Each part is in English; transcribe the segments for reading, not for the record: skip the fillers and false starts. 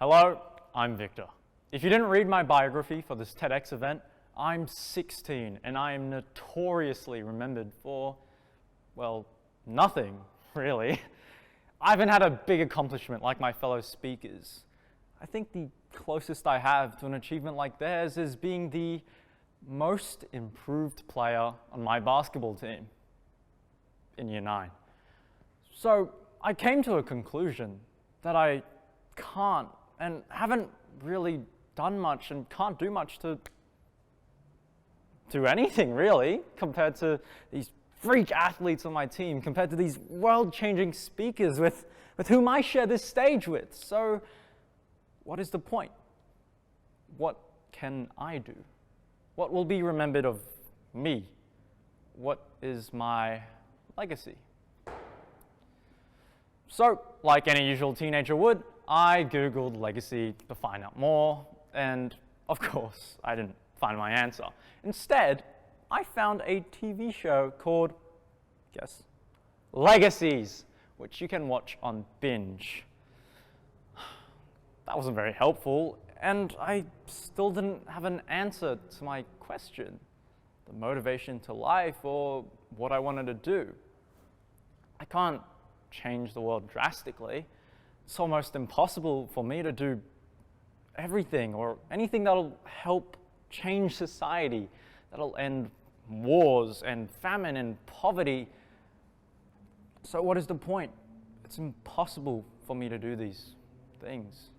Hello, I'm Victor. If you didn't read my biography for this TEDx event, I'm 16 and I am notoriously remembered for, well, nothing, really. I haven't had a big accomplishment like my fellow speakers. I think the closest I have to an achievement like theirs is being the most improved player on my basketball team in Year 9. So I came to a conclusion that I can't and haven't really done much and can't do much to do anything really compared to these freak athletes on my team, compared to these world-changing speakers with whom I share this stage with. So what is the point? What can I do? What will be remembered of me? What is my legacy? So, like any usual teenager would, I Googled legacy to find out more, and of course, I didn't find my answer. Instead, I found a TV show called, guess, Legacies, which you can watch on Binge. That wasn't very helpful, and I still didn't have an answer to my question, the motivation to life or what I wanted to do. I can't change the world drastically. It's almost impossible for me to do everything or anything that'll help change society, that'll end wars and famine and poverty. So what is the point? It's impossible for me to do these things.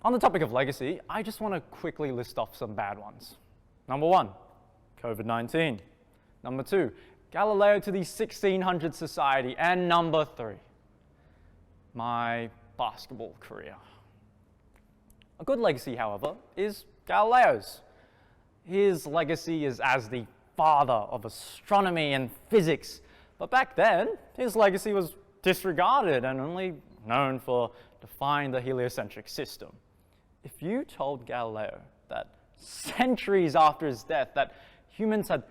On the topic of legacy, I just want to quickly list off some bad ones. Number 1, COVID-19. Number 2, Galileo to the 1600s society. And number 3, my basketball career. A good legacy, however, is Galileo's. His legacy is as the father of astronomy and physics. But back then, his legacy was disregarded and only known for defying the heliocentric system. If you told Galileo that centuries after his death that humans had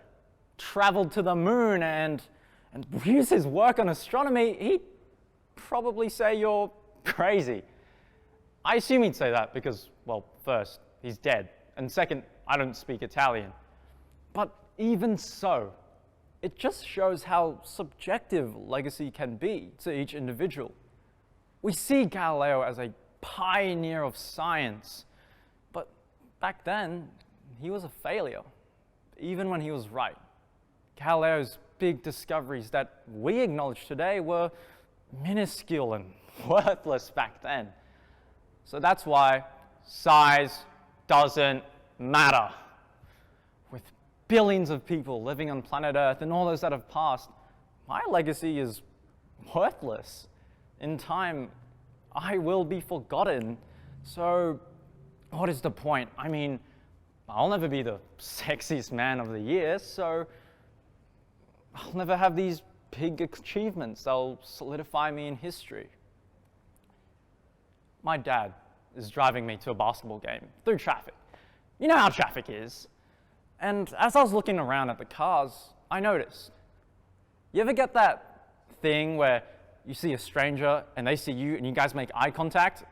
traveled to the moon and used his work on astronomy, he'd probably say you're crazy. I assume he'd say that because, well, first, he's dead, and second, I don't speak Italian. But even so, it just shows how subjective legacy can be to each individual. We see Galileo as a pioneer of science, but back then, he was a failure, even when he was right. Galileo's big discoveries that we acknowledge today were minuscule and worthless back then. So that's why size doesn't matter. With billions of people living on planet Earth and all those that have passed, my legacy is worthless. In time, I will be forgotten. So what is the point? I mean, I'll never be the sexiest man of the year, so I'll never have these big achievements that'll solidify me in history. My dad is driving me to a basketball game through traffic. You know how traffic is. And as I was looking around at the cars, I noticed. You ever get that thing where you see a stranger and they see you and you guys make eye contact,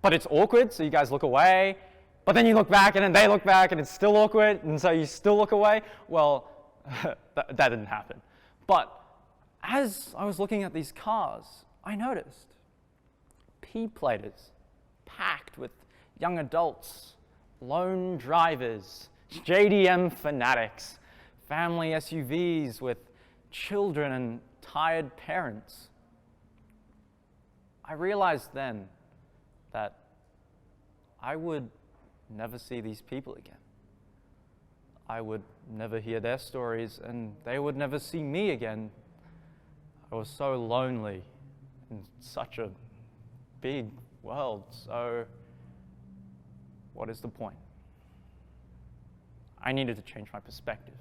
but it's awkward, so you guys look away, but then you look back and then they look back and it's still awkward, and so you still look away? Well, that didn't happen. But as I was looking at these cars, I noticed P-platers packed with young adults, lone drivers, JDM fanatics, family SUVs with children and tired parents. I realized then that I would never see these people again. I would never hear their stories, and they would never see me again. I was so lonely in such a big world, so what is the point? I needed to change my perspective.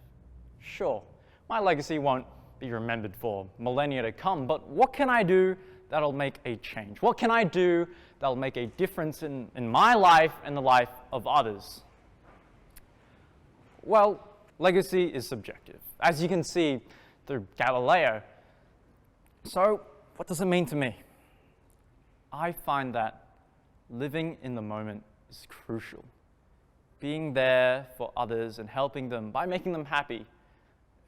Sure, my legacy won't be remembered for millennia to come, but what can I do that'll make a change? What can I do that'll make a difference in my life and the life of others? Well, legacy is subjective, as you can see through Galileo. So, what does it mean to me? I find that living in the moment is crucial. Being there for others and helping them by making them happy,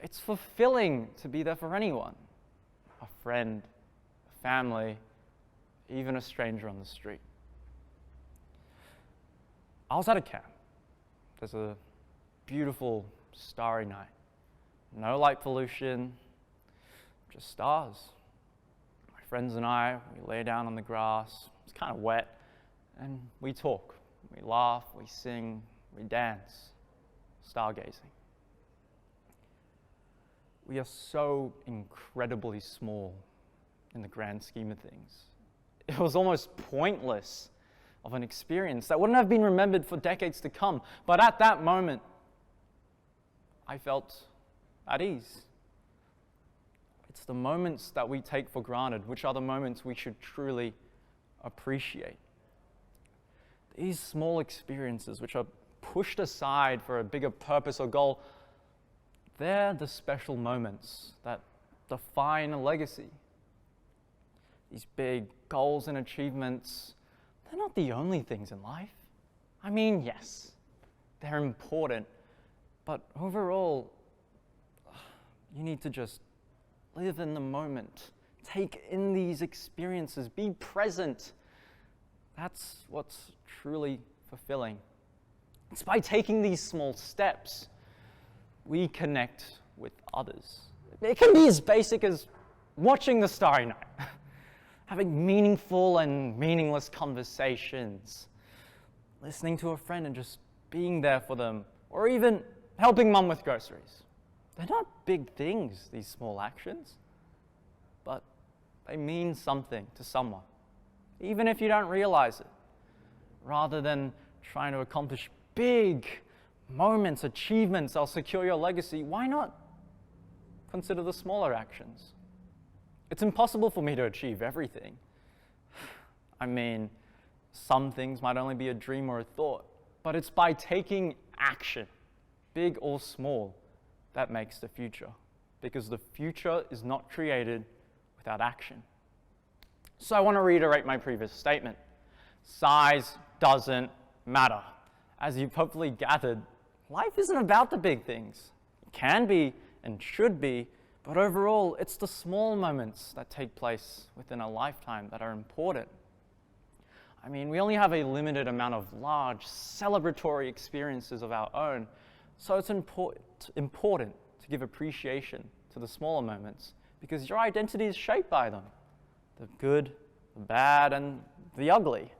it's fulfilling to be there for anyone. A friend, a family, even a stranger on the street. I was at a camp. There's a beautiful starry night. No light pollution, just stars. My friends and I, we lay down on the grass. It's kind of wet, and we talk. We laugh, we sing, we dance, stargazing. We are so incredibly small in the grand scheme of things. It was almost pointless of an experience that wouldn't have been remembered for decades to come. But at that moment, I felt at ease. It's the moments that we take for granted, which are the moments we should truly appreciate. These small experiences, which are pushed aside for a bigger purpose or goal, they're the special moments that define a legacy. These big goals and achievements, they're not the only things in life. I mean, yes, they're important, but overall, you need to just live in the moment. Take in these experiences. Be present. That's what's truly fulfilling. It's by taking these small steps, we connect with others. It can be as basic as watching the starry night, having meaningful and meaningless conversations, listening to a friend and just being there for them, or even helping mum with groceries. They're not big things, these small actions, but they mean something to someone, even if you don't realize it. Rather than trying to accomplish big moments, achievements that'll secure your legacy, why not consider the smaller actions? It's impossible for me to achieve everything. I mean, some things might only be a dream or a thought, but it's by taking action, big or small, that makes the future. Because the future is not created without action. So I want to reiterate my previous statement. Size doesn't matter. As you've hopefully gathered, life isn't about the big things. It can be and should be, but overall, it's the small moments that take place within a lifetime that are important. I mean, we only have a limited amount of large, celebratory experiences of our own, so it's important to give appreciation to the smaller moments because your identity is shaped by them. The good, the bad, and the ugly.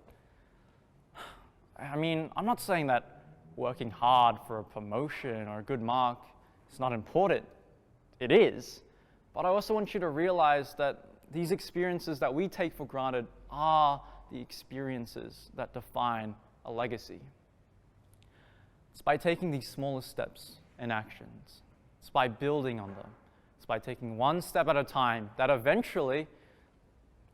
I mean, I'm not saying that working hard for a promotion or a good mark is not important. It is. But I also want you to realize that these experiences that we take for granted are the experiences that define a legacy. It's by taking these smaller steps and actions. It's by building on them. It's by taking one step at a time that eventually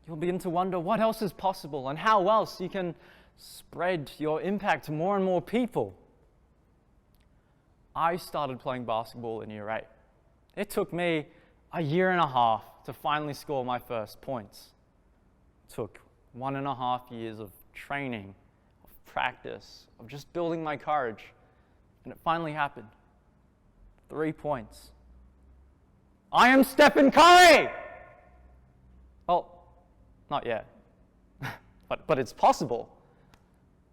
you'll begin to wonder what else is possible and how else you can spread your impact to more and more people. I started playing basketball in year 8. It took me a year and a half to finally score my first points. It took 1.5 years of training, of practice, of just building my courage. And it finally happened. 3 points. I am Stephen Curry! Well, not yet. but it's possible.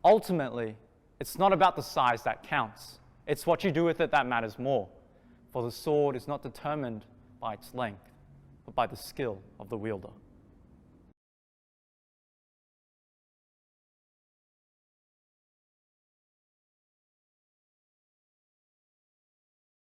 Ultimately, it's not about the size that counts. It's what you do with it that matters more. For the sword is not determined by its length, but by the skill of the wielder.